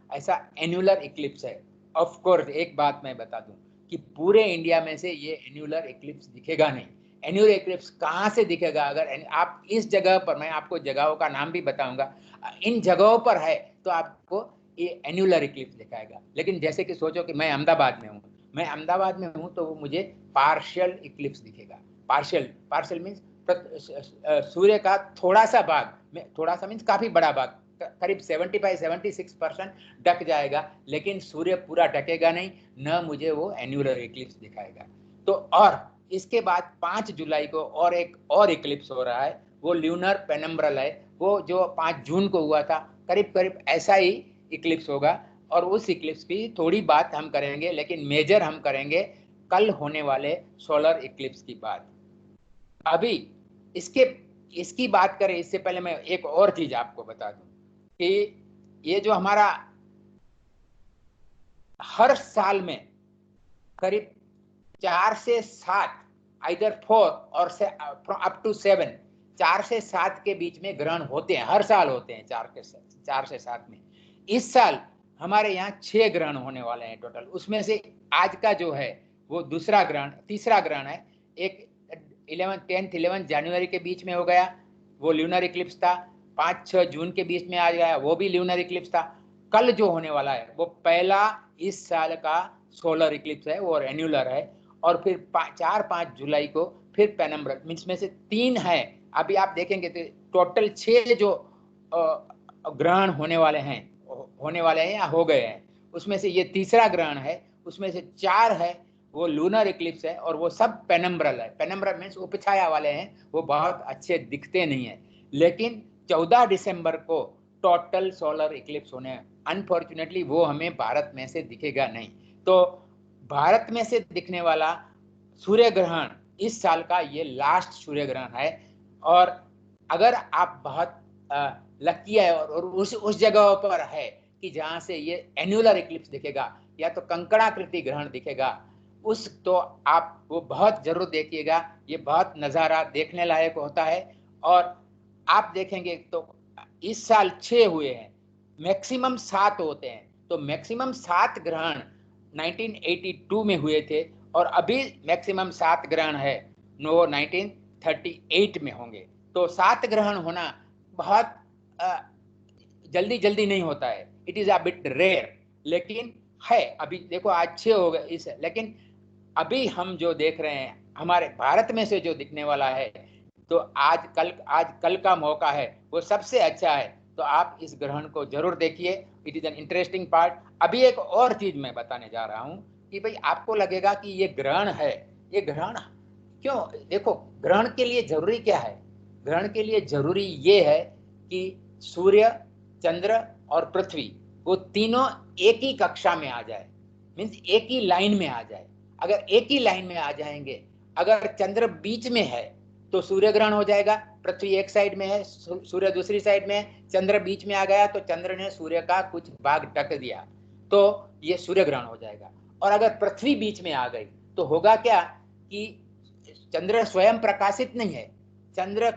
ऐसा annular Eclipse है। Of course एक बात मैं बता दूं कि पूरे इंडिया में से ये एन्युलर इक्लिप्स दिखेगा नहीं। एन्युलर इक्लिप्स कहाँ से दिखेगा? अगर आप इस जगह पर, मैं आपको जगहों का नाम भी बताऊंगा, इन जगहों पर है तो आपको ये एन्युलर इक्लिप्स दिखाएगा। लेकिन जैसे कि सोचो कि मैं अहमदाबाद में हूँ, मैं अहमदाबाद में हूँ तो वो मुझे पार्शियल इक्लिप्स दिखेगा। पार्शियल, पार्शियल मीन्स सूर्य का थोड़ा सा भाग में, थोड़ा सा मीन्स काफी बड़ा भाग, करीब 75-76% ढक जाएगा, लेकिन सूर्य पूरा ढकेगा नहीं, न मुझे वो एन्युलर इक्लिप्स दिखाएगा। तो और इसके बाद 5 जुलाई को और एक और इक्लिप्स हो रहा है, वो ल्यूनर पेनम्ब्रल है, वो जो 5 जून को हुआ था, करीब करीब ऐसा ही इक्लिप्स होगा। और उस इक्लिप्स की थोड़ी बात हम करेंगे, लेकिन मेजर हम करेंगे कल होने वाले सोलर इक्लिप्स की बात। अभी इसकी बात करें इससे पहले मैं एक और चीज आपको बता दूं कि ये जो हमारा हर साल में करीब 4 से 7, आइदर 4 और से अप टू 7, 4 से 7 के बीच में ग्रहण होते हैं, हर साल होते हैं 4 से 7 में। इस साल हमारे यहाँ 6 ग्रहण होने वाले हैं टोटल। उसमें से आज का जो है वो दूसरा ग्रहण, तीसरा ग्रहण है। एक 10-11 जनवरी के बीच में हो गया, वो ल्यूनर इक्लिप्स था। 5-6 जून के बीच में आ गया, वो भी ल्यूनर इक्लिप्स था। कल जो होने वाला है वो पहला इस साल का सोलर इक्लिप्स है, वो एन्युलर है। और फिर 4-5 जुलाई को फिर पेनम्ब्रल, मीन्स में से 3 है। अभी आप देखेंगे तो टोटल 6 जो ग्रहण होने वाले हैं या हो गए हैं, उसमें से ये तीसरा ग्रहण है। उसमें से 4 है वो लूनर इक्लिप्स है, और वो सब पेनम्ब्रल है। पेनम्ब्रल मीन्स उपछाया वाले हैं, वो बहुत अच्छे दिखते नहीं है। लेकिन 14 दिसंबर को टोटल सोलर इक्लिप्स होने हैं। अनफॉर्चुनेटली वो हमें भारत में से दिखेगा नहीं। तो भारत में से दिखने वाला सूर्य ग्रहण इस साल का ये लास्ट सूर्य ग्रहण है। और अगर आप बहुत लकी है और उस जगह पर है कि जहां से ये एन्युलर इक्लिप्स दिखेगा या तो कंकणाकृति ग्रहण दिखेगा, उस तो आप वो बहुत जरूर देखिएगा। ये बहुत नज़ारा देखने लायक होता है। और आप देखेंगे तो इस साल 6 हुए हैं, मैक्सिमम 7 होते हैं। तो मैक्सिमम 7 ग्रहण 1982 में हुए थे, और अभी मैक्सिमम 7 ग्रहण है वो 1938 में होंगे। तो 7 ग्रहण होना बहुत जल्दी जल्दी नहीं होता है, it is a bit rare. लेकिन है, अभी देखो आज 6 हो गए इस, लेकिन अभी हम जो देख रहे हैं हमारे भारत में से जो दिखने वाला है, तो आज कल का मौका है, वो सबसे अच्छा है। तो आप इस ग्रहण को जरूर देखिए, it is an interesting part. अभी एक और चीज मैं बताने जा रहा हूं कि भाई आपको लगेगा कि ये ग्रहण है, ये ग्रहण क्यों? देखो, ग्रहण के लिए जरूरी क्या है? ग्रहण के लिए जरूरी ये है कि सूर्य, चंद्र और पृथ्वी वो तीनों एक ही कक्षा में आ जाए, मीन्स एक ही लाइन में आ जाए। अगर एक ही लाइन में आ जाएंगे, अगर चंद्र बीच में है तो सूर्य ग्रहण हो जाएगा। पृथ्वी एक साइड में है, सूर्य दूसरी साइड में है, चंद्र बीच में आ गया तो चंद्र ने सूर्य का कुछ भाग ढक दिया, तो ये सूर्य ग्रहण हो जाएगा। और अगर पृथ्वी बीच में आ गई तो होगा क्या कि चंद्र स्वयं प्रकाशित नहीं है। चंद्र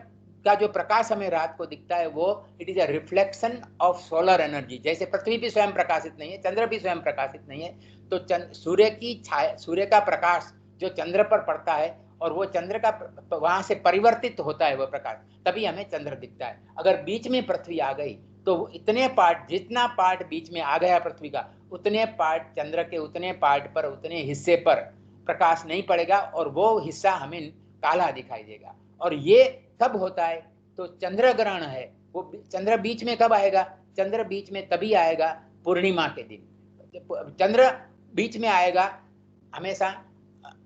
का जो प्रकाश हमें रात को दिखता है वो it is a reflection of solar energy. जैसे पृथ्वी भी स्वयं प्रकाशित नहीं है, चंद्र भी स्वयं प्रकाशित नहीं है, तो सूर्य की छाया, सूर्य का प्रकाश जो चंद्र पर पड़ता है और वो चंद्र का वहां से परिवर्तित होता है वो प्रकाश, तभी हमें चंद्र दिखता है। अगर बीच में पृथ्वी आ गई तो इतने पार्ट, जितना पार्ट बीच में आ गया पृथ्वी का, उतने पार्ट चंद्र के उतने पार्ट पर, उतने हिस्से पर प्रकाश नहीं पड़ेगा और वो हिस्सा हमें काला दिखाई देगा। और ये कब होता है? तो चंद्र ग्रहण है वो चंद्र बीच में कब आएगा? चंद्र बीच में तभी आएगा पूर्णिमा के दिन। चंद्र बीच में आएगा हमेशा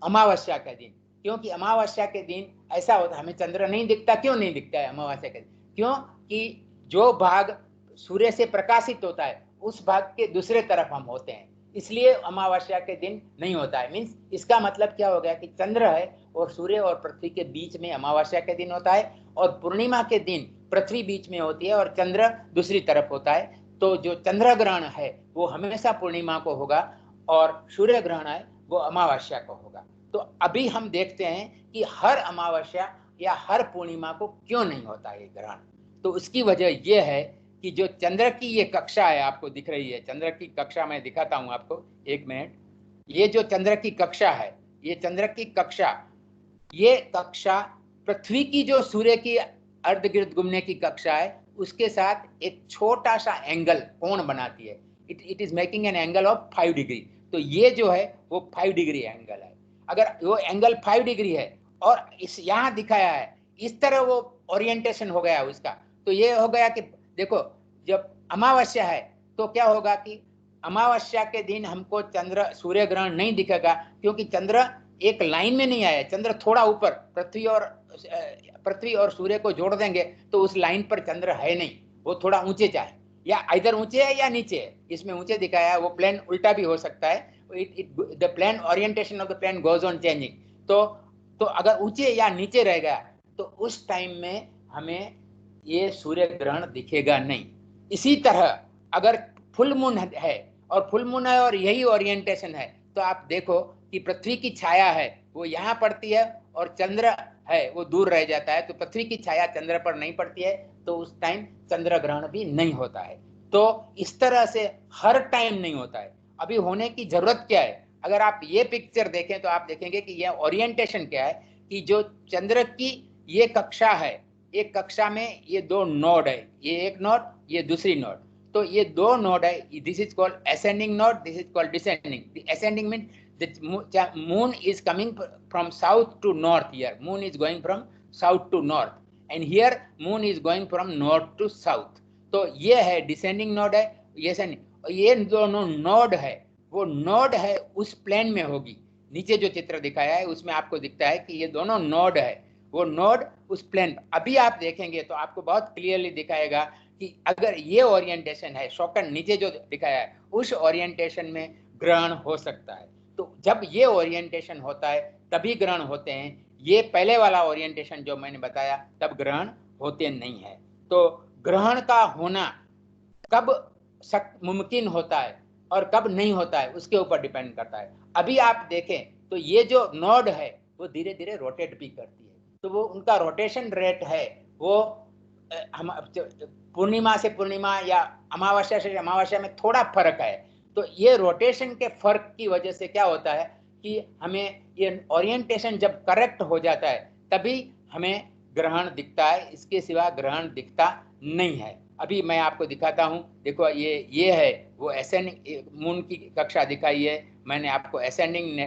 अमावस्या के दिन, क्योंकि अमावस्या के दिन ऐसा होता है हमें चंद्र नहीं दिखता। क्यों नहीं दिखता है अमावस्या के दिन? क्योंकि जो भाग सूर्य से प्रकाशित होता है उस भाग के दूसरे तरफ हम होते हैं, इसलिए अमावस्या के दिन नहीं होता है। मीन्स इसका मतलब क्या हो गया कि चंद्र है और सूर्य और पृथ्वी के बीच में अमावस्या के दिन होता है, और पूर्णिमा के दिन पृथ्वी बीच में होती है और चंद्र दूसरी तरफ होता है। तो जो चंद्र ग्रहण है वो हमेशा पूर्णिमा को होगा, और सूर्य ग्रहण है वो अमावस्या को होगा। तो अभी हम देखते हैं कि हर अमावस्या या हर पूर्णिमा को क्यों नहीं होता है ग्रहण। तो उसकी वजह यह है कि जो चंद्र की ये कक्षा है आपको दिख रही है, चंद्र की कक्षा मैं दिखाता हूं आपको, एक मिनट। ये जो चंद्र की कक्षा है, ये चंद्र की कक्षा, ये कक्षा पृथ्वी की जो सूर्य की अर्ध गिर्द घूमने की कक्षा है उसके साथ एक छोटा सा एंगल, कोण बनाती है। It is making an angle of 5 degree. तो ये जो है वो 5 डिग्री एंगल है। अगर वो एंगल 5 डिग्री है और इस यहाँ दिखाया है इस तरह वो ओरिएंटेशन हो गया उसका, तो ये हो गया कि देखो जब अमावस्या है तो क्या होगा कि अमावस्या के दिन हमको चंद्र सूर्य ग्रहण नहीं दिखेगा, क्योंकि चंद्र एक लाइन में नहीं आया, चंद्र थोड़ा ऊपर, पृथ्वी और सूर्य को जोड़ देंगे तो उस लाइन पर चंद्र है नहीं, वो थोड़ा ऊंचे चाहे, या इधर ऊंचे है या नीचे है, इसमें ऊंचे दिखाया है, वो प्लेन उल्टा भी हो सकता है। The plane orientation of the plane goes on changing. तो अगर ऊंचे या नीचे रह गया तो उस टाइम में हमें ये सूर्य ग्रहण दिखेगा नहीं। इसी तरह अगर फुल मून है और फुल मून है और यही ओरिएंटेशन है तो आप देखो कि पृथ्वी की छाया है वो यहाँ पड़ती है और चंद्र है वो दूर रह जाता है, तो पृथ्वी की छाया चंद्र पर नहीं पड़ती है, तो उस टाइम चंद्र ग्रहण भी नहीं होता है। तो इस तरह से हर टाइम नहीं होता है। अभी होने की जरूरत क्या है, अगर आप ये पिक्चर देखें तो आप देखेंगे कि यह ओरिएंटेशन क्या है कि जो चंद्र की ये कक्षा है, एक कक्षा में ये दो नोड है, ये एक नोड, ये दूसरी नोड, तो ये दो नोड है, this is called ascending node, this is called descending. Ascending mean the moon is coming from south to north. Here moon is going from south to north and here moon is going from north to south. तो ये है descending node है, ये दोनों node है, वो node है उस प्लेन में होगी। नीचे जो चित्र दिखाया है उसमें आपको दिखता है कि ये दोनों नोड है, वो नोड उस प्लेन। अभी आप देखेंगे तो आपको बहुत क्लियरली दिखाएगा कि अगर ये ओरिएंटेशन है, शौकन नीचे जो दिखाया है उस ओरिएंटेशन में ग्रहण हो सकता है। तो जब ये ओरिएंटेशन होता है तभी ग्रहण होते हैं, ये पहले वाला ओरिएंटेशन जो मैंने बताया तब ग्रहण होते नहीं है। तो ग्रहण का होना कब मुमकिन होता है और कब नहीं होता है उसके ऊपर डिपेंड करता है। अभी आप देखें तो ये जो नोड है वो धीरे धीरे रोटेट भी करती है, तो वो उनका रोटेशन रेट है वो हम पूर्णिमा से पूर्णिमा या अमावस्या से अमावस्या में थोड़ा फर्क है। तो ये रोटेशन के फर्क की वजह से क्या होता है कि हमें ये ओरिएंटेशन जब करेक्ट हो जाता है तभी हमें ग्रहण दिखता है, इसके सिवा ग्रहण दिखता नहीं है। अभी मैं आपको दिखाता हूँ, देखो ये है वो असेंडिंग मून की कक्षा दिखाई है मैंने आपको, असेंडिंग,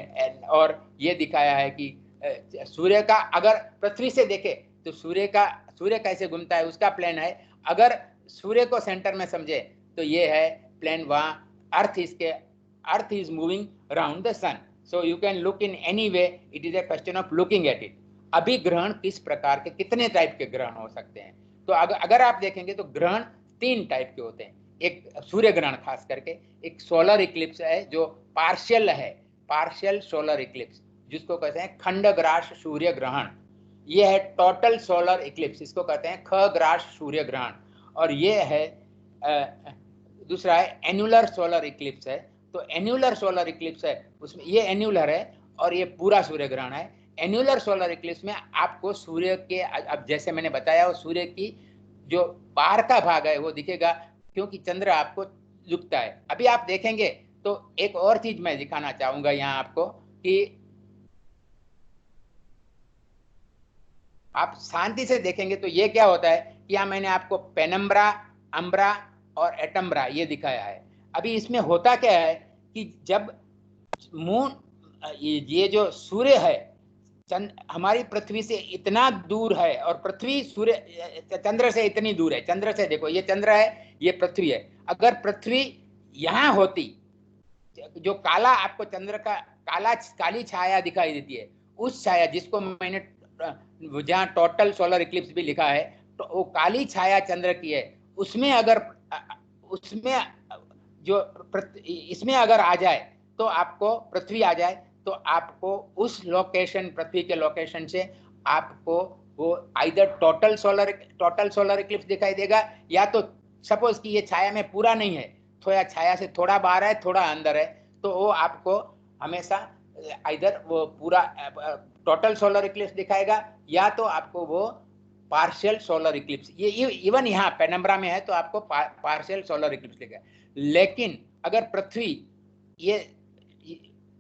और ये दिखाया है कि सूर्य का अगर पृथ्वी से देखे तो सूर्य कैसे घूमता है उसका प्लेन है। अगर सूर्य को सेंटर में समझे तो ये है प्लेन, वहां earth is moving around the sun, so you can look in any way, it is a question of looking at it. अभी ग्रहण किस प्रकार के, कितने टाइप के ग्रहण हो सकते हैं, तो अगर आप देखेंगे तो ग्रहण 3 टाइप के होते हैं। एक सूर्य ग्रहण खास करके, एक सोलर इक्लिप्स है जो पार्शियल है, पार्शियल सोलर इक्लिप्स जिसको कहते हैं खंडग्रास सूर्य ग्रहण। ये है टोटल सोलर इक्लिप्स, इसको कहते हैं खग्रास सूर्य ग्रहण। और ये है दूसरा है एन्युलर सोलर इक्लिप्स है। तो एन्युलर सोलर इक्लिप्स है उसमें ये एन्युलर है और ये पूरा सूर्य ग्रहण है। एन्युलर सोलर इक्लिप्स में आपको सूर्य के, अब जैसे मैंने बताया, वो सूर्य की जो बाहर का भाग है वो दिखेगा क्योंकि चंद्र आपको झुकता है। अभी आप देखेंगे तो एक और चीज मैं दिखाना चाहूंगा यहाँ आपको कि आप शांति से देखेंगे तो ये क्या होता है कि यहाँ मैंने आपको पेनम्ब्रा, अम्ब्रा और एटम्ब्रा ये दिखाया है। अभी इसमें होता क्या है कि जब मून, ये जो सूर्य है हमारी पृथ्वी से इतना दूर है और पृथ्वी सूर्य चंद्र से इतनी दूर है, चंद्र से देखो ये चंद्र है ये पृथ्वी है, अगर पृथ्वी यहाँ होती, जो काला आपको चंद्र का काली छाया दिखाई देती है, उस छाया जिसको मैंने जहाँ टोटल सोलर इक्लिप्स भी लिखा है, तो वो काली छाया चंद्र की है, उसमें अगर इसमें अगर आ जाए तो आपको पृथ्वी आ जाए तो आपको उस लोकेशन, पृथ्वी के लोकेशन से आपको वो आइदर टोटल सोलर इक्लिप्स दिखाई देगा, या तो सपोज कि ये छाया में पूरा नहीं है, थोड़ा छाया से थोड़ा बाहर है थोड़ा अंदर है, तो वो आपको हमेशा आइदर वो पूरा टोटल सोलर इक्लिप्स दिखाएगा या तो आपको वो पार्शियल सोलर इक्लिप्स। ये इवन यहाँ पेनम्बरा में है तो आपको पार्शियल सोलर इक्लिप्स लिखा। लेकिन अगर पृथ्वी ये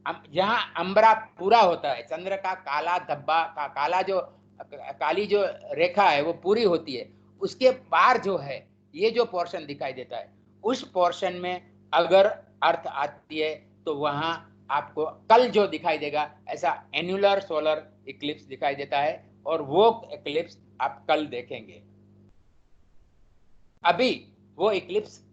जहाँ अंबरा पूरा होता है, चंद्र का काला धब्बा का काला जो काली जो रेखा है वो पूरी होती है, उसके पार जो है ये जो पोर्शन दिखाई देता है, उस पोर्शन में अगर अर्थ आती है तो वहां आपको कल जो दिखाई देगा ऐसा एन्युलर सोलर इक्लिप्स दिखाई देता है, और वो इक्लिप्स आप कल देखेंगे। अभी वो इक्लिप्स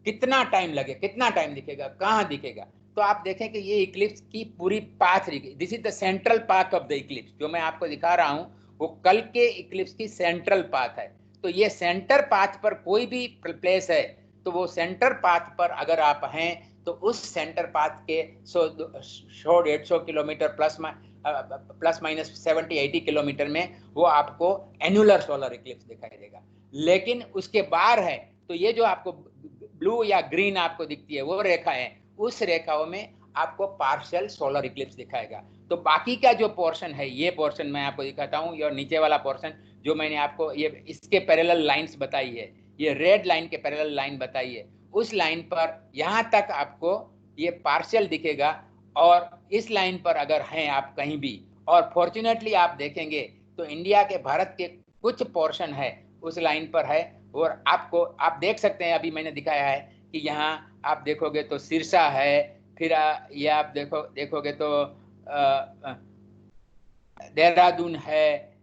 कितना टाइम लगे, कितना टाइम दिखेगा, कहाँ दिखेगा, तो आप देखें कि ये इक्लिप्स की पूरी path, this is the central path of the Eclipse. जो मैं आपको दिखा रहा हूं वो कल के इक्लिप्स की सेंट्रल पाथ है। तो ये सेंटर पाथ पर कोई भी प्लेस है तो वो सेंटर पाथ पर अगर आप हैं तो उस सेंटर पाथ के 100-150 किलोमीटर प्लस माइनस 70-80 किलोमीटर में वो आपको एन्युलर सोलर इक्लिप्स दिखाई देगा। लेकिन उसके बाहर है तो ये जो आपको ब्लू या ग्रीन आपको दिखती है वो रेखा है, उस रेखाओं में आपको पार्शियल सोलर इक्लिप्स दिखाएगा। तो बाकी का जो पोर्शन है, ये पोर्शन मैं आपको दिखाता हूँ, और नीचे वाला पोर्शन जो मैंने आपको ये इसके पैरेलल लाइंस बताई है, ये रेड लाइन के पैरेलल लाइन बताई है, उस लाइन पर यहाँ तक आपको ये पार्शियल दिखेगा। और इस लाइन पर अगर हैं आप कहीं भी, और फॉर्चुनेटली आप देखेंगे तो इंडिया के, भारत के कुछ पोर्शन है उस लाइन पर है। और आपको आप देख सकते हैं, अभी मैंने दिखाया है कि यहाँ आप देखोगे तो सिरसा है, फिर ये आप देखोगे तो देहरादून है,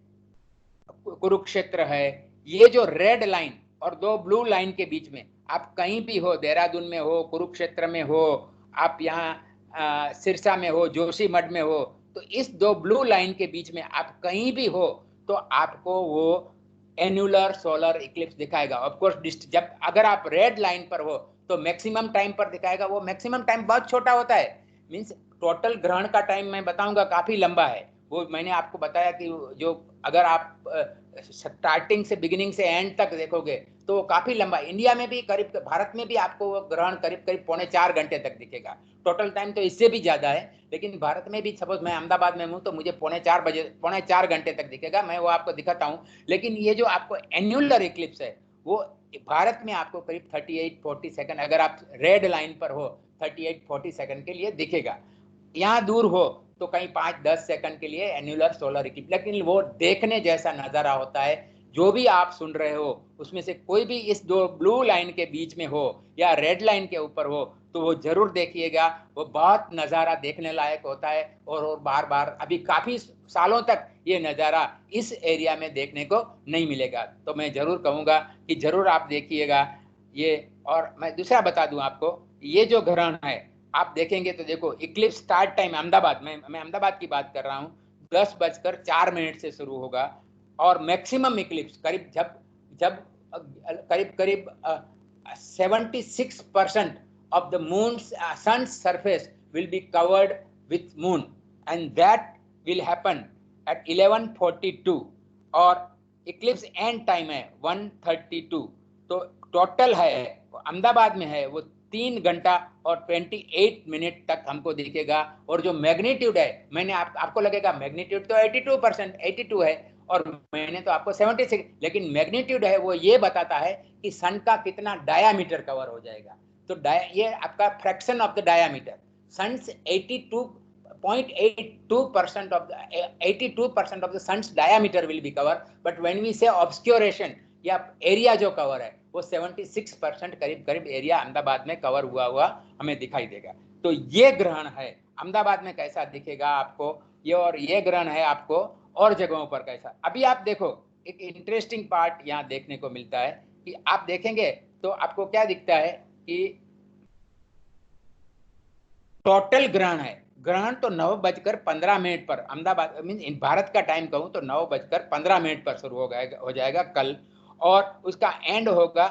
कुरुक्षेत्र है। ये जो रेड लाइन और दो ब्लू लाइन के बीच में आप कहीं भी हो, देहरादून में हो, कुरुक्षेत्र में हो, आप यहाँ सिरसा में हो, जोशीमठ में हो, तो इस दो ब्लू लाइन के बीच में आप कहीं भी हो तो आपको वो एन्युलर सोलर इक्लिप्स दिखाएगा। ऑफ कोर्स जब अगर आप रेड लाइन पर हो तो मैक्सिमम टाइम पर दिखाएगा। वो मैक्सिमम टाइम बहुत छोटा होता है, मींस टोटल ग्रहण का टाइम मैं बताऊंगा काफी लंबा है। वो मैंने आपको बताया कि जो अगर आप स्टार्टिंग से, बिगिनिंग से एंड तक देखोगे तो वो काफी लंबा। इंडिया में भी करीब, भारत में भी आपको ग्रहण करीब करीब 3.25 घंटे तक दिखेगा। टोटल टाइम तो इससे भी ज्यादा है, लेकिन भारत में भी सपोज मैं अहमदाबाद में हूँ तो मुझे 3.25 घंटे तक दिखेगा। मैं वो आपको दिखाता हूँ। लेकिन ये जो आपको एन्युलर इक्लिप्स है वो भारत में आपको करीब 38-40 सेकंड, अगर आप रेड लाइन पर हो 38-40 सेकंड के लिए दिखेगा। यहाँ दूर हो तो कहीं 5-10 सेकंड के लिए एन्युलर सोलर इक्लिप्स, लेकिन वो देखने जैसा नजारा होता है। जो भी आप सुन रहे हो उसमें से कोई भी इस दो ब्लू लाइन के बीच में हो या रेड लाइन के ऊपर हो तो वो जरूर देखिएगा। वो बहुत नज़ारा देखने लायक होता है, और बार बार अभी काफ़ी सालों तक ये नज़ारा इस एरिया में देखने को नहीं मिलेगा। तो मैं जरूर कहूँगा कि जरूर आप देखिएगा ये। और मैं दूसरा बता दूं आपको, ये जो ग्रहण है आप देखेंगे तो देखो, इक्लिप्स स्टार्ट टाइम अहमदाबाद, मैं अहमदाबाद की बात कर रहा हूँ, 10:04 से शुरू होगा। और मैक्सिमम इक्लिप्स करीब जब जब करीब करीब 76% of the moon's sun's surface will be covered with moon, and that will happen at 11:42, और इक्लिप्स एंड टाइम है 1:32। तो टोटल है अहमदाबाद में है वो 3 घंटा और 28 मिनट तक हमको दिखेगा। और जो मैग्नीट्यूड है, मैंने आपको लगेगा मैग्नीट्यूड तो 82%, 82 है, और मैंने तो आपको 76, लेकिन मैग्नीट्यूड है वो ये बताता है कि सन का कितना डायामीटर कवर हो जाएगा। तो ये आपका fraction of the diameter, sun's 82.82% of the 82% of the sun's diameter will be covered, but when we say obscuration या एरिया जो कवर है वो 76% करीब करीब एरिया अहमदाबाद में कवर हुआ हमें दिखाई देगा। तो ये ग्रहण है अहमदाबाद में कैसा दिखेगा आपको ये, और ये ग्रहण है आपको और जगहों पर कैसा। अभी आप देखो, एक इंटरेस्टिंग पार्ट यहाँ देखने को मिलता है कि आप देखेंगे तो आपको क्या दिखता है कि टोटल ग्रहण है, ग्रहण तो 9:15 पर अहमदाबाद मीन भारत का टाइम कहूं तो 9:15 पर शुरू हो जाएगा कल, और उसका एंड होगा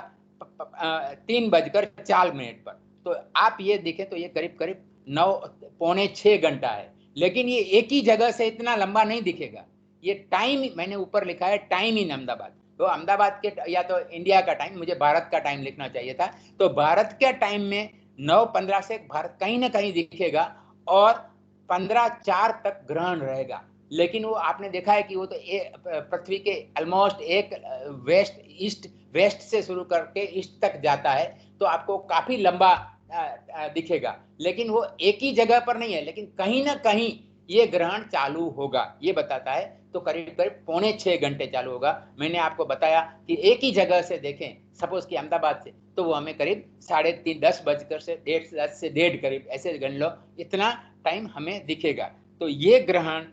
3:04 पर। तो आप ये देखें तो ये करीब करीब 9-6 घंटा है, लेकिन ये एक ही जगह से इतना लंबा नहीं दिखेगा। ये टाइम मैंने ऊपर लिखा है टाइम इन अहमदाबाद, तो अहमदाबाद के या तो इंडिया का टाइम, मुझे भारत का टाइम लिखना चाहिए था। तो भारत के टाइम में 9:15 से भारत कहीं ना कहीं दिखेगा, और 15:04 तक ग्रहण रहेगा। लेकिन वो आपने देखा है कि वो तो पृथ्वी के ऑलमोस्ट एक वेस्ट से शुरू करके ईस्ट तक जाता है, तो आपको काफी लंबा दिखेगा, लेकिन वो एक ही जगह पर नहीं है, लेकिन कहीं ना कहीं ये ग्रहण चालू होगा, ये बताता है। तो करीब करीब 5.25 घंटे चालू होगा। मैंने आपको बताया कि एक ही जगह से देखें, सपोज कि अहमदाबाद से, तो वो हमें करीब 3:30 10 से डेढ़ करीब ऐसे गण लो, इतना टाइम हमें दिखेगा। तो ये ग्रहण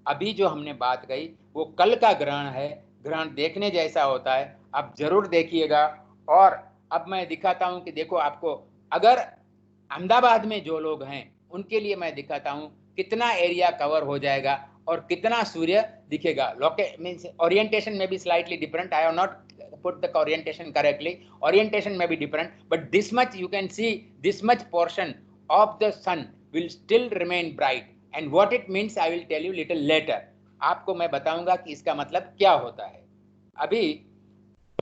अभी जो हमने बात कही वो कल का ग्रहण है, ग्रहण देखने जैसा होता है, आप जरूर देखिएगा। और अब मैं दिखाता हूं कि देखो, आपको अगर अहमदाबाद में जो लोग हैं उनके लिए मैं दिखाता हूं कितना एरिया कवर हो जाएगा और कितना सूर्य दिखेगा। मीन्स ओरिएंटेशन में भी slightly different, I have not put the orientation correctly, orientation may be different, but this much you can see, this much portion of the sun will still remain bright, and what it means I will tell you little later। आपको मैं बताऊंगा कि इसका मतलब क्या होता है। अभी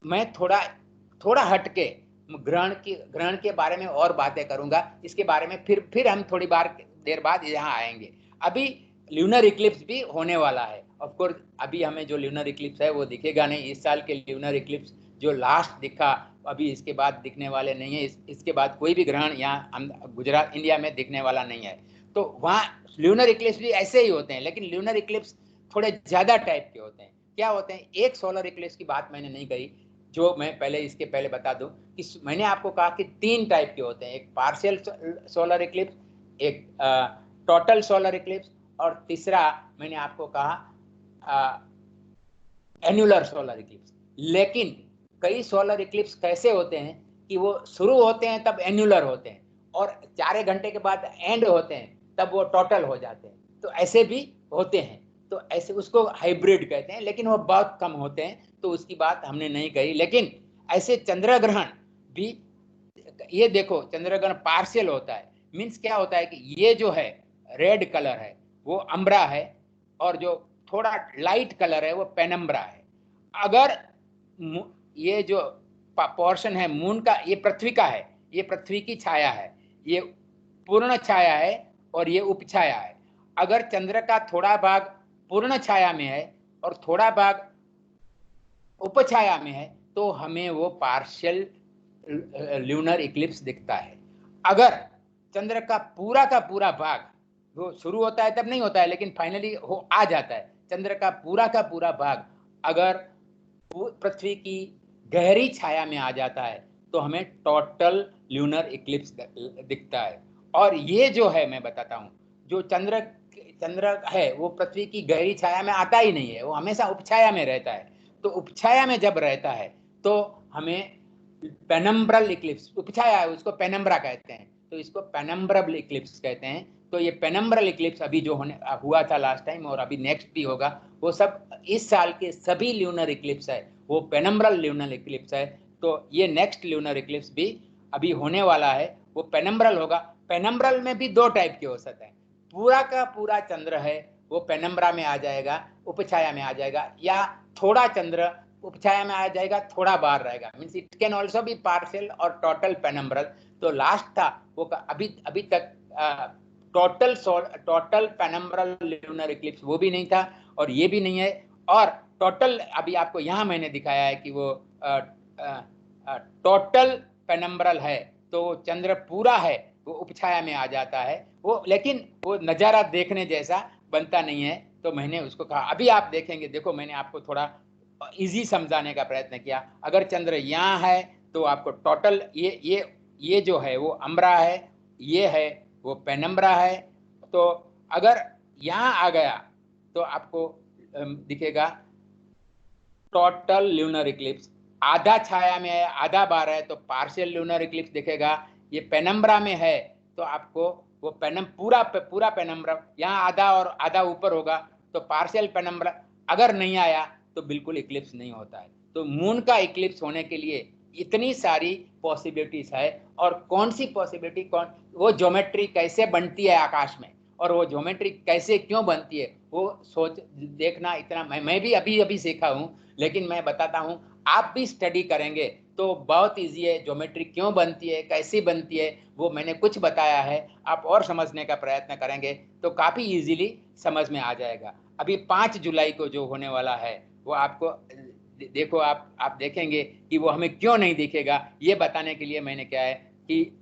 मैं थोड़ा हटके ग्रहण के बारे में और बातें करूंगा, इसके बारे में फिर हम थोड़ी देर बाद यहाँ आएंगे। अभी ल्यूनर इक्लिप्स भी होने वाला है। ऑफ कोर्स अभी हमें जो ल्यूनर इक्लिप्स है वो दिखेगा नहीं, इस साल के ल्यूनर इक्लिप्स जो लास्ट दिखा, अभी इसके बाद दिखने वाले नहीं है। इसके बाद कोई भी ग्रहण यहाँ गुजरात इंडिया में दिखने वाला नहीं है। तो वहाँ ल्यूनर इक्लिप्स भी ऐसे ही होते हैं, लेकिन ल्यूनर इक्लिप्स थोड़े ज्यादा टाइप के होते हैं। क्या होते हैं, एक सोलर इक्लिप्स की बात मैंने नहीं कही, जो मैं इसके पहले बता दूं कि मैंने आपको कहा कि 3 टाइप के होते हैं, एक पार्शियल सोलर इक्लिप्स, एक टोटल सोलर इक्लिप्स, और तीसरा मैंने आपको कहा एन्युलर सोलर इक्लिप्स। लेकिन कई सोलर इक्लिप्स कैसे होते हैं कि वो शुरू होते हैं तब एन्युलर होते हैं, और 4 घंटे के बाद एंड होते हैं तब वो टोटल हो जाते हैं। तो ऐसे भी होते हैं, तो ऐसे उसको हाइब्रिड कहते हैं, लेकिन वो बहुत कम होते हैं, तो उसकी बात हमने नहीं कही। लेकिन ऐसे चंद्र ग्रहण भी, ये देखो चंद्र ग्रहण पार्शियल होता है, मीन्स क्या होता है कि ये जो है रेड कलर है वो अम्ब्रा है, और जो थोड़ा लाइट कलर है वो पेनम्ब्रा है। अगर ये जो पोर्शन है मून का, ये पृथ्वी का है, ये पृथ्वी की छाया है, ये पूर्ण छाया है और ये उपछाया है। अगर चंद्र का थोड़ा भाग पूर्ण छाया में है और थोड़ा भाग उपछाया में है, तो हमें वो पार्शियल ल्यूनर इक्लिप्स दिखता है। अगर चंद्र का पूरा भाग, वो शुरू होता है तब नहीं होता है, लेकिन फाइनली हो आ जाता है, चंद्र का पूरा भाग अगर पृथ्वी की गहरी छाया में आ जाता है, तो हमें टोटल ल्यूनर इक्लिप्स दिखता है। और ये जो है मैं बताता हूँ, जो चंद्र है वो पृथ्वी की गहरी छाया में आता ही नहीं है, वो हमेशा उपछाया में रहता है। तो उपछाया में जब रहता है तो हमें पेनम्ब्रल इक्लिप्स, उपछाया है उसको पेनम्ब्रा कहते हैं, तो इसको पेनम्ब्रल इक्लिप्स कहते हैं। तो ये पेनम्ब्रल इक्लिप्स अभी जो हुआ था लास्ट टाइम और अभी नेक्स्ट भी होगा, वो सब इस साल के सभी ल्यूनर इक्लिप्स है, वो पेनम्ब्रल ल्यूनर इक्लिप्स है। तो ये नेक्स्ट ल्यूनर इक्लिप्स भी अभी होने वाला है, वो पेनम्ब्रल होगा। पेनम्ब्रल में भी 2 टाइप के हो सकते हैं, पूरा का पूरा चंद्र है वो पेनम्ब्रा में आ जाएगा, उपछाया में आ जाएगा, या थोड़ा चंद्र उपछाया में आ जाएगा, थोड़ा बाहर रहेगा, means it can also be partial और टोटल पेनम्ब्रल। तो लास्ट था वो अभी तक टोटल पेनम्ब्रल ल्यूनर इक्लिप्स वो भी नहीं था और ये भी नहीं है। और टोटल अभी आपको यहाँ मैंने दिखाया है कि वो टोटल पेनम्ब्रल है, तो चंद्र पूरा है वो उपछाया में आ जाता है वो, लेकिन वो नजारा देखने जैसा बनता नहीं है, तो मैंने उसको कहा। अभी आप देखेंगे, देखो मैंने आपको थोड़ा इजी समझाने का प्रयत्न किया। अगर चंद्र यहाँ है तो आपको टोटल ये जो है वो अम्ब्रा है, ये है वो पेनम्ब्रा है। तो अगर यहाँ आ गया तो आपको दिखेगा टोटल ल्यूनर इक्लिप्स। आधा छाया में है, आधा बाहर है, तो पार्शियल ल्यूनर इक्लिप्स दिखेगा। ये पेनम्ब्रा में है तो आपको वो पूरा पेनम्ब्रा, यहाँ आधा और आधा ऊपर होगा तो पार्शियल पेनम्ब्रा। अगर नहीं आया तो बिल्कुल इक्लिप्स नहीं होता है। तो मून का इक्लिप्स होने के लिए इतनी सारी पॉसिबिलिटीज है, और कौन सी पॉसिबिलिटी, वो ज्योमेट्री कैसे बनती है आकाश में, और वो ज्योमेट्री कैसे क्यों बनती है वो सोच देखना, इतना मैं भी अभी सीखा हूँ, लेकिन मैं बताता हूँ आप भी स्टडी करेंगे तो बहुत इजी है। ज्योमेट्री क्यों बनती है, कैसी बनती है, वो मैंने कुछ बताया है, आप और समझने का प्रयत्न करेंगे तो काफ़ी इजीली समझ में आ जाएगा। अभी 5 जुलाई को जो होने वाला है वो आपको देखो, आप देखेंगे कि वो हमें क्यों नहीं दिखेगा, ये बताने के लिए मैंने क्या है कि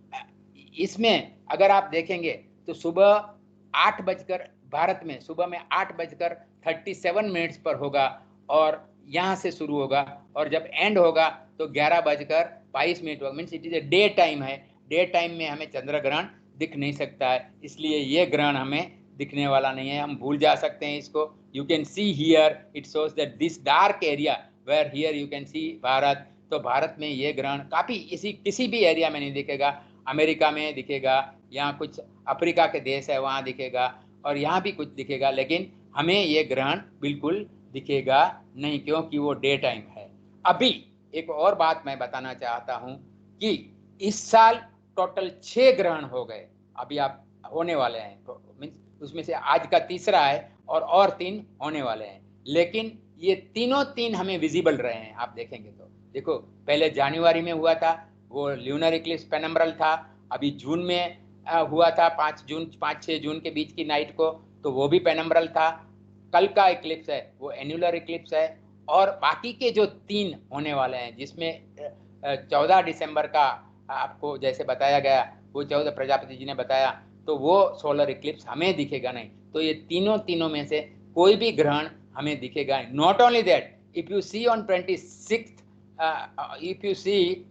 इसमें अगर आप देखेंगे तो सुबह 8 बजकर, भारत में सुबह में 8:37 पर होगा और यहाँ से शुरू होगा, और जब एंड होगा तो 11:22 होगा। Means it is a day time है। डे टाइम में हमें चंद्र ग्रहण दिख नहीं सकता है, इसलिए ये ग्रहण हमें दिखने वाला नहीं है, हम भूल जा सकते हैं इसको। You can see here it shows that this dark area where here you can see Bharat. तो भारत में ये ग्रहण काफी इसी किसी भी एरिया में नहीं दिखेगा। अमेरिका में दिखेगा, यहाँ कुछ अफ्रीका के देश है वहाँ दिखेगा, और यहाँ भी कुछ दिखेगा, लेकिन हमें ये ग्रहण बिल्कुल दिखेगा नहीं, क्योंकि वो डे टाइम है। अभी एक और बात मैं बताना चाहता हूँ कि इस साल टोटल 6 ग्रहण हो गए, अभी आप होने वाले हैं, तो मीन्स उसमें से आज का तीसरा है और 3 होने वाले हैं, लेकिन ये तीनों 3 हमें विजिबल रहे हैं। आप देखेंगे तो देखो, पहले जनवरी में हुआ था, वो ल्यूनर इक्लिप्स पेनम्ब्रल था। अभी जून में हुआ था 5-6 जून के बीच की नाइट को, तो वो भी पेनम्ब्रल था। कल का इक्लिप्स है वो एन्युलर इक्लिप्स है, और बाकी के जो 3 होने वाले हैं, जिसमें 14 दिसंबर का आपको जैसे बताया गया, वो 14 प्रजापति जी ने बताया, तो वो सोलर इक्लिप्स हमें दिखेगा नहीं। तो ये तीनों में से कोई भी ग्रहण हमें दिखेगा। Not only that, if you see on 26th, if you see,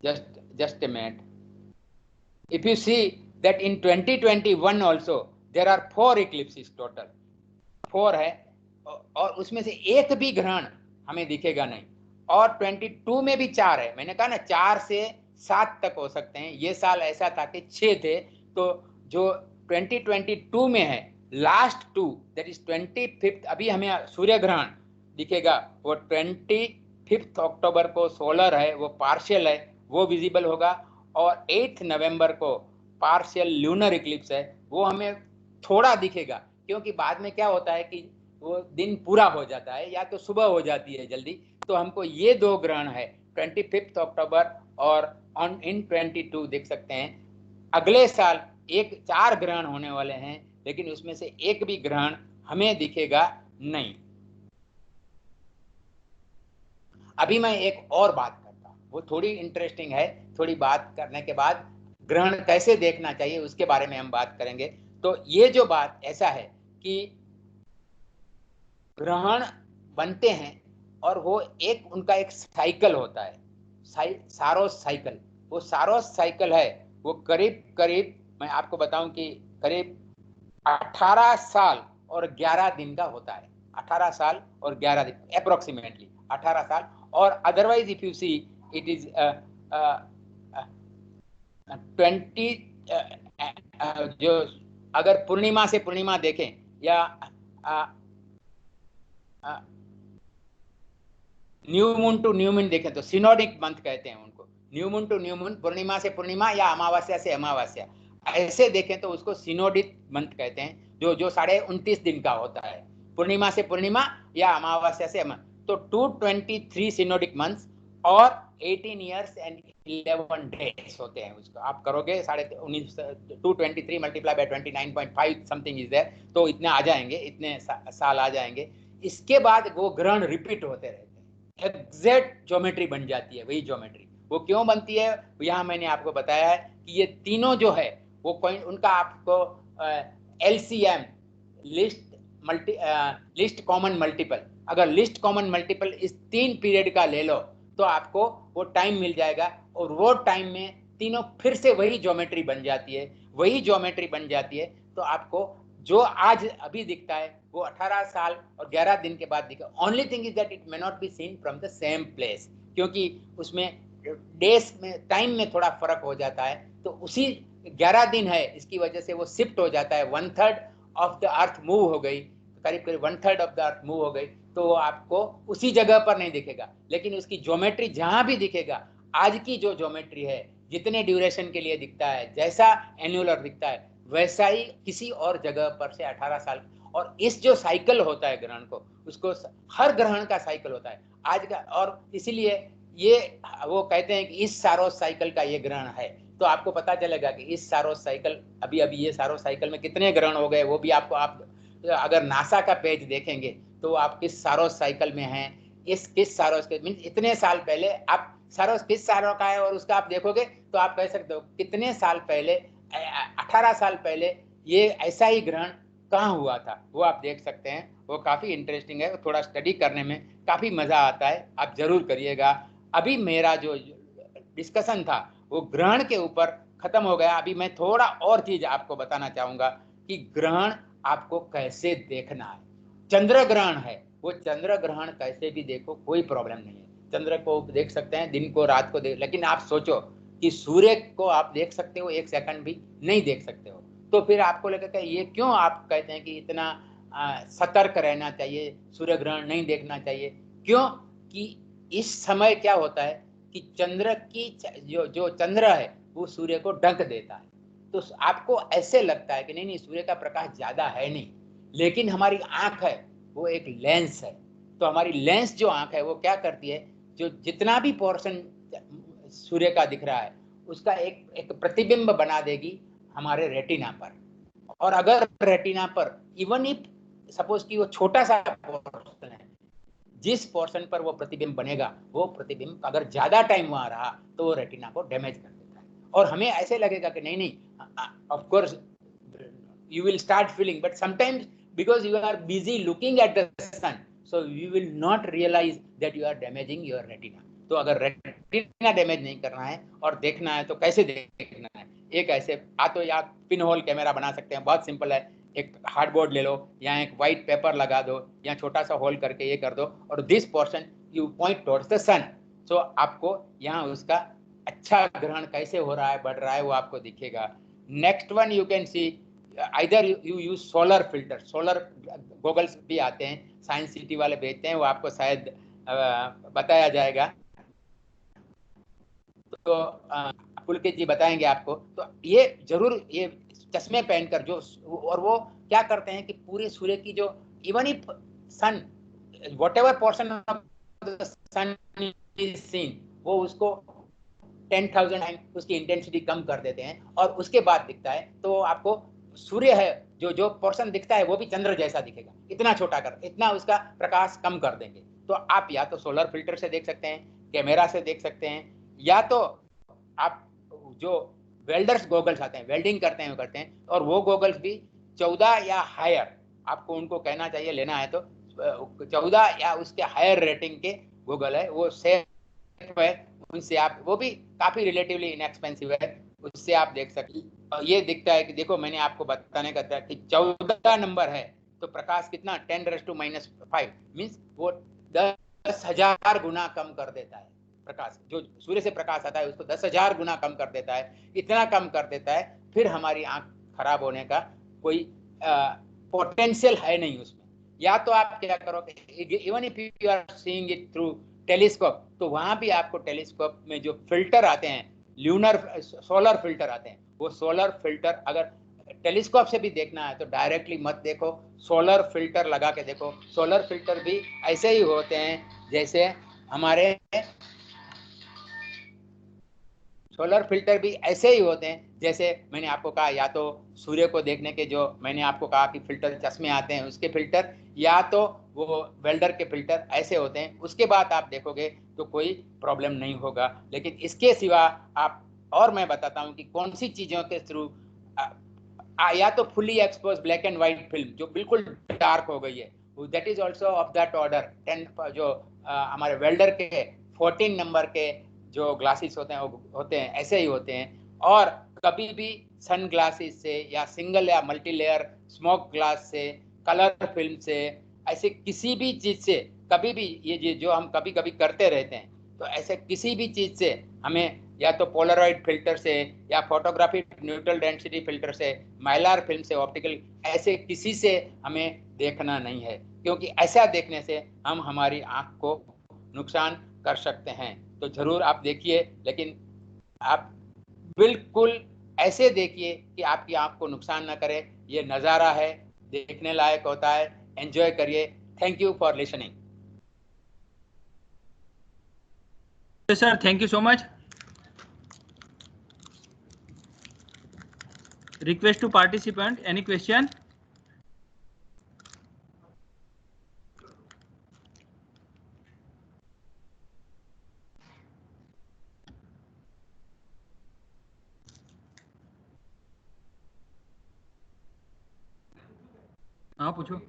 just a minute, if you see that in 2021 also there are 4 eclipses total, 4 है, और उसमें से एक भी ग्रहण हमें दिखेगा नहीं। और 22 में भी 4 है, मैंने कहा ना 4 से 7 तक हो सकते हैं। ये साल ऐसा था कि 6 थे, तो जो 2022 में है लास्ट 2, दैट इज 25th, अभी हमें सूर्य ग्रहण दिखेगा, वो 25 अक्टूबर को सोलर है, वो पार्शियल है, वो विजिबल होगा। और 8 नवंबर को पार्शियल ल्यूनर इक्लिप्स है, वो हमें थोड़ा दिखेगा, क्योंकि बाद में क्या होता है कि वो दिन पूरा हो जाता है या तो सुबह हो जाती है जल्दी। तो हमको ये 2 ग्रहण है 25 अक्टूबर और ऑन इन 22 देख सकते हैं। अगले साल 4 ग्रहण होने वाले हैं, लेकिन उसमें से एक भी ग्रहण हमें दिखेगा नहीं। अभी मैं एक और बात करता हूँ, वो थोड़ी इंटरेस्टिंग है। थोड़ी बात करने के बाद ग्रहण कैसे देखना चाहिए उसके बारे में हम बात करेंगे। तो ये जो बात ऐसा है कि ग्रहण बनते हैं और वो उनका एक साइकिल होता है, सारोस साइकिल। वो सारोस साइकिल है, वो करीब मैं आपको बताऊं कि करीब 18 साल और 11 दिन का होता है। 18 साल और 11 दिन अप्रोक्सीमेटली 18 साल। और otherwise if you see it is 20, जो अगर पूर्णिमा से पूर्णिमा देखें या new moon to new moon देखें तो सिनोडिक मंथ कहते हैं उनको। New moon to new moon, पूर्णिमा से पूर्णिमा या अमावस्या से अमावस्या, ऐसे देखें तो उसको सिनोडिक मंथ कहते हैं, जो 29.5 दिन का होता है, पूर्णिमा से पूर्णिमा या अमावस्या से तो 223 सिनोडिक मंथ्स और 18 years and 11 days होते हैं। उसको आप करोगे 223 multiply by 29.5 something is there, तो इतने आ जाएंगे, इतने साल आ जाएंगे। इसके बाद वो ग्रहण रिपीट होते रहते हैं, एग्जैक्ट ज्योमेट्री बन जाती है। वही ज्योमेट्री वो क्यों बनती है, यहाँ मैंने आपको बताया है कि ये तीनों जो है वो उनका आपको LCM, लिस्ट कॉमन मल्टीपल, अगर लिस्ट कॉमन मल्टीपल इस 3 पीरियड का ले लो तो आपको वो टाइम मिल जाएगा, और वो टाइम में तीनों फिर से वही ज्योमेट्री बन जाती है, वही ज्योमेट्री बन जाती है। तो आपको जो आज अभी दिखता है वो 18 साल और 11 दिन के बाद दिखा। Only thing is that it may not be seen from the same place, क्योंकि उसमें डेज में, टाइम में थोड़ा फर्क हो जाता है। तो उसी 11 दिन है, इसकी वजह से वो शिफ्ट हो जाता है। 1/3 ऑफ द अर्थ मूव हो गई, करीब 1/3 ऑफ द अर्थ मूव हो गई, तो वो आपको उसी जगह पर नहीं दिखेगा, लेकिन उसकी ज्योमेट्री जहां भी दिखेगा, आज की जो ज्योमेट्री है, जितने ड्यूरेशन के लिए दिखता है, जैसा एन्युलर दिखता है, वैसा ही किसी और जगह पर से 18 साल। और इस जो साइकिल होता है ग्रहण को, उसको हर ग्रहण का साइकिल होता है आज का, और इसीलिए ये वो कहते हैं कि इस सारोस साइकिल का ये ग्रहण है, तो आपको पता चलेगा कि इस सारो साइकिल अभी अभी ये सारो साइकिल में कितने ग्रहण हो गए, वो भी आपको, आप अगर नासा का पेज देखेंगे तो आप किस सारो साइकिल में हैं, इस किस सारो के मीन्स इतने साल पहले आप सारो किस सारो का है और उसका आप देखोगे तो आप कह सकते हो कितने साल पहले, 18 साल पहले ये ऐसा ही ग्रहण कहाँ हुआ था, वो आप देख सकते हैं। वो काफ़ी इंटरेस्टिंग है, थोड़ा स्टडी करने में काफ़ी मज़ा आता है, आप जरूर करिएगा। अभी मेरा जो डिस्कशन था वो ग्रहण के ऊपर खत्म हो गया। अभी मैं थोड़ा और चीज आपको बताना चाहूंगा कि ग्रहण आपको कैसे देखना है। चंद्र ग्रहण है, वो चंद्र ग्रहण कैसे भी देखो कोई प्रॉब्लम नहीं है, चंद्र को देख सकते हैं, दिन को रात को देख, लेकिन आप सोचो कि सूर्य को आप देख सकते हो, एक सेकंड भी नहीं देख सकते हो, तो फिर आपको लगता है ये क्यों आप कहते हैं कि इतना सतर्क रहना चाहिए, सूर्य ग्रहण नहीं देखना चाहिए। क्यों कि इस समय क्या होता है कि चंद्र की जो चंद्र है वो सूर्य को ढक देता है, तो आपको ऐसे लगता है कि नहीं नहीं सूर्य का प्रकाश ज्यादा है नहीं, लेकिन हमारी आंख है वो एक लेंस है, तो हमारी लेंस जो आंख है वो क्या करती है, जो जितना भी पोर्शन सूर्य का दिख रहा है उसका एक प्रतिबिंब बना देगी हमारे रेटिना पर। और अगर रेटिना पर इवन इफ सपोज कि वो छोटा सा पोर्शन है, जिस पोर्शन पर वो प्रतिबिंब बनेगा, वो प्रतिबिंब अगर ज्यादा टाइम वहां रहा तो वो रेटिना को डैमेज कर देता है, और हमें ऐसे लगेगा कि नहीं नहीं, of course you will start feeling, but sometimes because you are busy looking at the sun, so you will not realize that you are damaging your retina. तो अगर रेटिना डैमेज नहीं करना है और देखना है तो कैसे देखना है, एक ऐसे तो या पिन होल कैमरा बना सकते हैं, बहुत सिंपल है, एक हार्डबोर्ड ले लो या एक व्हाइट पेपर लगा दो या छोटा सा होल करके ये कर दो, और this portion you point towards the sun, so आपको यहाँ उसका अच्छा ग्रहण कैसे हो रहा है, बढ़ रहा है, वो आपको दिखेगा। Next one you can C either you use solar filter, solar goggles भी आते हैं, साइंस सिटी वाले बेचते हैं, वो आपको शायद बताया जाएगा, तो पुलकित जी बताएंगे आपको। तो ये जरूर ये चश्मे पहनकर जो, और वो क्या करते हैं कि पूरे सूर्य की जो even if sun whatever portion of the sun is seen, वो उसको 10,000 टाइम उसकी इंटेंसिटी कम कर देते हैं और उसके बाद दिखता है, तो आपको सूर्य है जो जो पोर्शन दिखता है वो भी चंद्र जैसा दिखेगा, इतना छोटा कर, इतना उसका प्रकाश कम कर देंगे। तो आप या तो सोलर फिल्टर से देख सकते हैं, कैमरा से देख सकते हैं, या तो आप जो वेल्डर्स गॉगल्स आते हैं, वेल्डिंग करते हैं, वो करते हैं, और वो गॉगल्स भी 14 या हायर, आपको उनको कहना चाहिए लेना है तो 14 या उसके हायर रेटिंग के गॉगल है, वो सेफ है, उनसे आप, वो भी काफी रिलेटिवली इनएक्सपेंसिव है, उससे आप देख सकते। ये दिखता है कि देखो मैंने आपको बताने का था कि 14 नंबर है तो प्रकाश कितना 10⁻⁵ मीन्स वो 10,000 गुना कम कर देता है प्रकाश, जो सूर्य से प्रकाश आता है उसको 10,000 गुना कम कर देता है, इतना कम कर देता है, फिर हमारी आंख खराब होने का कोई पोटेंशियल है नहीं उसमें। या तो आप क्या करोगे, even if you are seeing it through telescope, तो वहां भी आपको टेलीस्कोप में जो फिल्टर आते हैं, ल्यूनर सोलर फिल्टर आते हैं, वो सोलर फिल्टर अगर टेलीस्कोप से भी देखना है तो डायरेक्टली मत देखो, सोलर फिल्टर लगा के देखो। सोलर फिल्टर भी ऐसे ही होते हैं जैसे हमारे, सोलर फिल्टर भी ऐसे ही होते हैं जैसे मैंने आपको कहा, या तो सूर्य को देखने के जो मैंने आपको कहा कि फिल्टर चश्मे आते हैं उसके फिल्टर, या तो वो वेल्डर के फिल्टर ऐसे होते हैं, उसके बाद आप देखोगे तो कोई प्रॉब्लम नहीं होगा। लेकिन इसके सिवा आप, और मैं बताता हूँ कि कौन सी चीज़ों के थ्रू, या तो fully expose black and white film जो बिल्कुल डार्क हो गई है, that is also of that order 10, जो हमारे वेल्डर के 14 नंबर के जो ग्लासेस होते हैं वो होते हैं, ऐसे ही होते हैं। और कभी भी सन ग्लासेस से या सिंगल या मल्टी लेयर स्मोक ग्लास से, कलर फिल्म से, ऐसे किसी भी चीज से कभी भी, ये जो हम कभी कभी करते रहते हैं, तो ऐसे किसी भी चीज से हमें, या तो पोलरॉइड फिल्टर से या फोटोग्राफी न्यूट्रल डेंसिटी फिल्टर से, माइलार फिल्म से, ऑप्टिकल, ऐसे किसी से हमें देखना नहीं है, क्योंकि ऐसा देखने से हम हमारी आंख को नुकसान कर सकते हैं। तो जरूर आप देखिए, लेकिन आप बिल्कुल ऐसे देखिए कि आपकी आंख को नुकसान ना करे। ये नज़ारा है, देखने लायक होता है, एंजॉय करिए। Thank you for listening. Sir thank you so much. Request to participant. Any question? हाँ पूछो।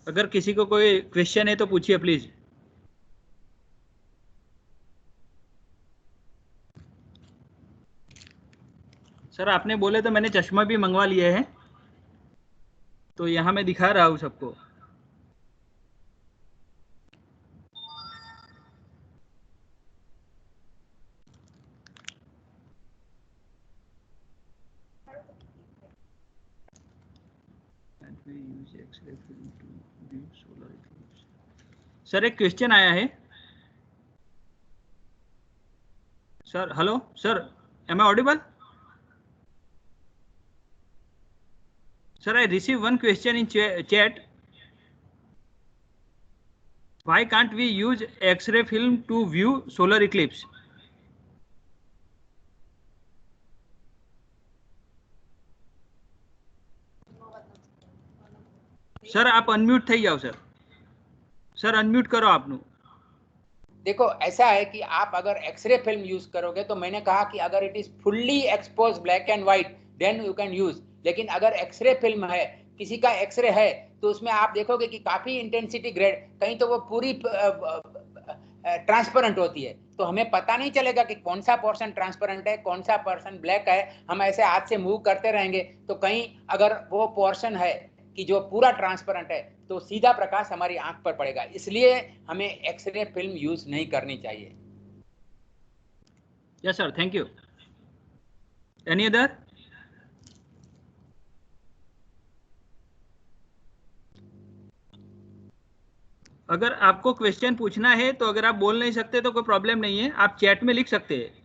अगर किसी को कोई क्वेश्चन है तो पूछिए प्लीज। सर आपने बोले तो मैंने चश्मा भी मंगवा लिया है, तो यहाँ मैं दिखा रहा हूँ सबको। सर एक क्वेश्चन आया है। Sir hello sir, am I audible? Sir, I received one question in chat. Why can't we use X-ray film to view solar eclipse? Sir आप अनम्यूट થઈ જાઓ सर। सर अनम्यूट करो आपनु। देखो ऐसा है कि आप अगर एक्सरे फिल्म यूज करोगे तो मैंने कहा कि अगर it is fully expose black and white then you can use, लेकिन अगर एक्सरे फिल्म है, किसी का एक्सरे है, तो उसमें आप देखोगे कि काफी इंटेंसिटी ग्रेड, कहीं तो वो पूरी ट्रांसपेरेंट होती है, तो हमें पता नहीं चलेगा कि कौन सा पोर्शन ट्रांसपेरेंट है, कौन सा पोर्शन ब्लैक है। हम ऐसे हाथ से मूव करते रहेंगे तो कहीं अगर वो पोर्शन है कि जो पूरा ट्रांसपेरेंट है तो सीधा प्रकाश हमारी आंख पर पड़ेगा, इसलिए हमें एक्सरे फिल्म यूज नहीं करनी चाहिए। Yes sir, thank you. Any other? अगर आपको क्वेश्चन पूछना है तो अगर आप बोल नहीं सकते तो कोई प्रॉब्लम नहीं है, आप चैट में लिख सकते हैं।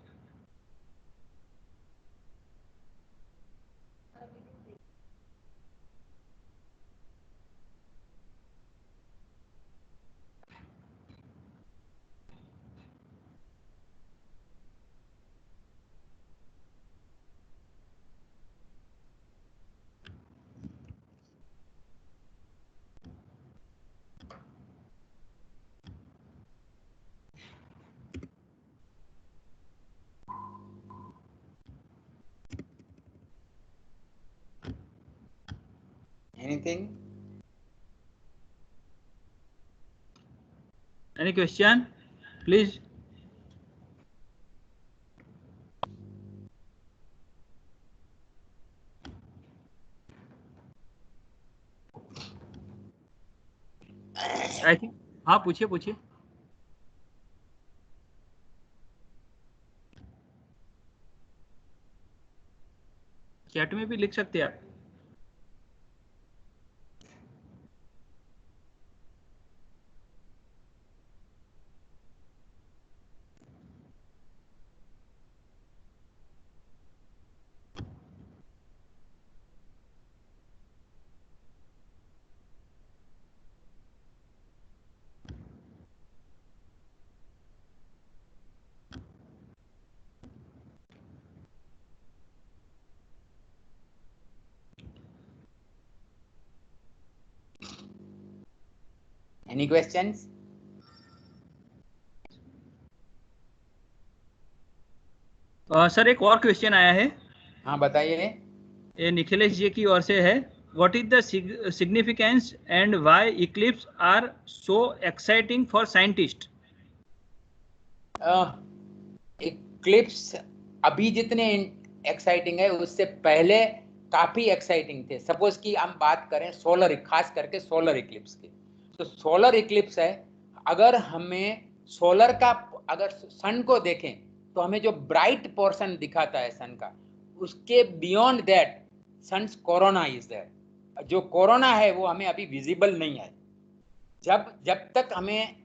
Anything? Any question? Please. I think हाँ पूछिए पूछिए। चैट में भी लिख सकते हैं आप। Any questions? सर एक और क्वेश्चन आया है। हाँ बताइए। ये निखिलेश जी की ओर से है। What is the significance and why eclipse are so exciting for scientist? Eclipse अभी जितने एक्साइटिंग है उससे पहले काफी एक्साइटिंग थे। सपोज कि हम बात करें सोलर, खास करके सोलर इक्लिप्स की, तो सोलर इक्लिप्स है, अगर हमें सोलर का, अगर सन को देखें तो हमें जो ब्राइट पोर्शन दिखाता है सन का, उसके beyond that sun's corona is there. जो कोरोना है वो हमें अभी विजिबल नहीं है। जब जब तक हमें,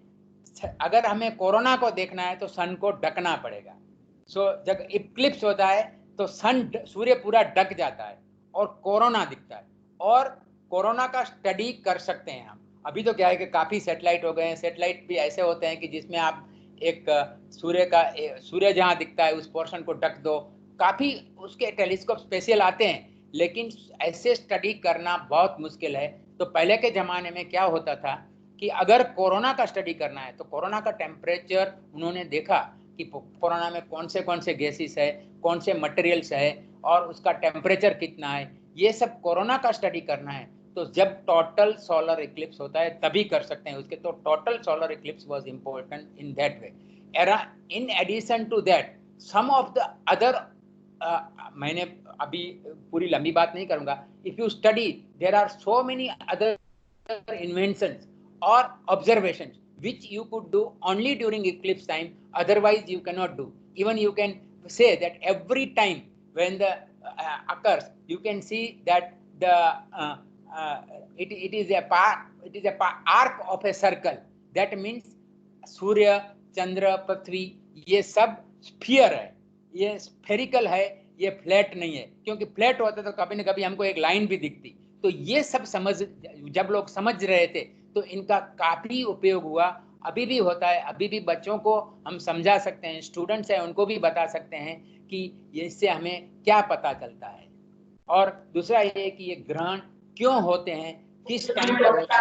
अगर हमें कोरोना को देखना है तो सन को ढकना पड़ेगा। सो जब इक्लिप्स होता है तो सन, सूर्य पूरा ढक जाता है और कोरोना दिखता है, और कोरोना का स्टडी कर सकते हैं हम। अभी तो क्या है कि काफी सैटेलाइट हो गए हैं, सैटेलाइट भी ऐसे होते हैं कि जिसमें आप एक सूर्य जहां दिखता है उस पोर्शन को ढक दो, काफी उसके टेलीस्कोप स्पेशल आते हैं, लेकिन ऐसे स्टडी करना बहुत मुश्किल है। तो पहले के जमाने में क्या होता था कि अगर कोरोना का स्टडी करना है तो कोरोना का टेम्परेचर उन्होंने देखा कि कोरोना में कौन से गैसेस है, कौन से मटेरियल्स है और उसका टेम्परेचर कितना है, ये सब कोरोना का स्टडी करना है तो जब टोटल सोलर इक्लिप्स होता है तभी कर सकते हैं उसके। तो total solar eclipse was important in that way. In addition to that some of the other, मैंने अभी पूरी लंबी बात नहीं करूंगा, if you study there are so many other inventions or observations which you could do only during eclipse time, otherwise you cannot do. Even you can say that every time when the occurs, you can see that the it is a arc of a circle. That means सूर्य, चंद्र, पृथ्वी ये सब sphere है, ये spherical है, ये flat नहीं है। क्योंकि flat होता तो कभी न कभी हमको एक लाइन भी दिखती। तो ये सब जब लोग समझ रहे थे तो इनका काफी उपयोग हुआ, अभी भी होता है। अभी भी बच्चों को हम समझा सकते हैं, स्टूडेंट्स हैं उनको भी बता सकते हैं कि इससे हमें क्या पता चलता है। और दूसरा ये कि ये ग्रहण क्यों होते हैं, किस टाइम पर होते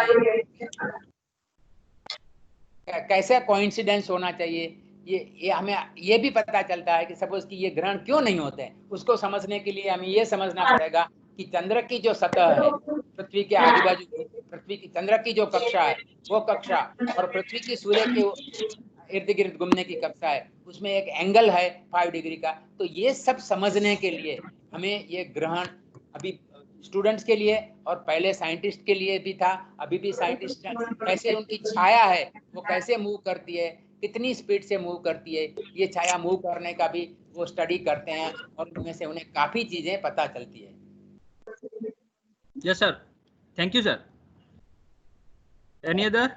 हैं, कैसे कोइंसिडेंस होना चाहिए, ये हमें ये भी पता चलता है कि सपोज कि ये ग्रहण क्यों नहीं होते हैं। उसको समझने के लिए हमें ये समझना पड़ेगा कि चंद्र की जो सतह है, पृथ्वी के आजू बाजू, पृथ्वी की चंद्र की जो कक्षा है वो कक्षा, और पृथ्वी की सूर्य के इर्द गिर्द घूमने की कक्षा है, उसमें एक एंगल है 5 डिग्री का। तो ये सब समझने के लिए हमें ये ग्रहण, अभी स्टूडेंट्स के लिए और पहले साइंटिस्ट के लिए भी था, अभी भी साइंटिस्ट कैसे उनकी छाया है वो कैसे मूव करती है, कितनी स्पीड से मूव करती है, ये छाया मूव करने का भी वो स्टडी करते हैं और उनमें से उन्हें काफी चीजें पता चलती है। Yes, sir. Thank you, sir. Any other?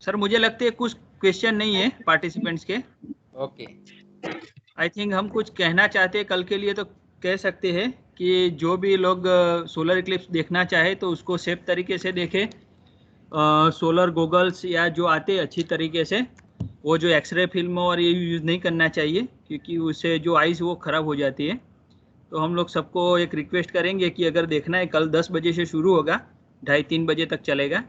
Sir मुझे लगता है कुछ क्वेश्चन नहीं है पार्टिसिपेंट्स के। ओके, आई थिंक हम कुछ कहना चाहते हैं कल के लिए तो कह सकते हैं कि जो भी लोग सोलर इक्लिप्स देखना चाहे तो उसको सेफ तरीके से देखें। सोलर गोगल्स या जो आते अच्छी तरीके से, वो जो एक्सरे फिल्म और ये यूज़ नहीं करना चाहिए क्योंकि उससे जो आइज़ वो ख़राब हो जाती है। तो हम लोग सबको एक रिक्वेस्ट करेंगे कि अगर देखना है कल 10 बजे से शुरू होगा, 2:30-3 बजे तक चलेगा।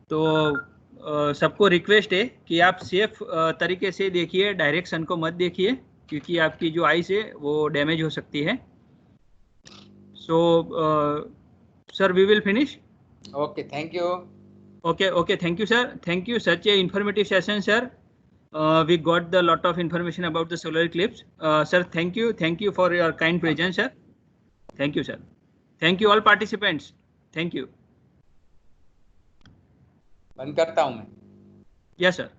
तो सबको रिक्वेस्ट है कि आप सेफ तरीके से देखिए, डायरेक्शन को मत देखिए क्योंकि आपकी जो आइज़ है वो डैमेज हो सकती है। So sir we will finish. Okay, thank you. Okay, thank you, sir. Thank you. Such a informative session, sir. We got the lot of information about the solar eclipse. Sir, thank you. Thank you for your kind presence, sir. Thank you, sir. Thank you all participants. Thank you. बंद करता हूँ मैं। Yes, sir.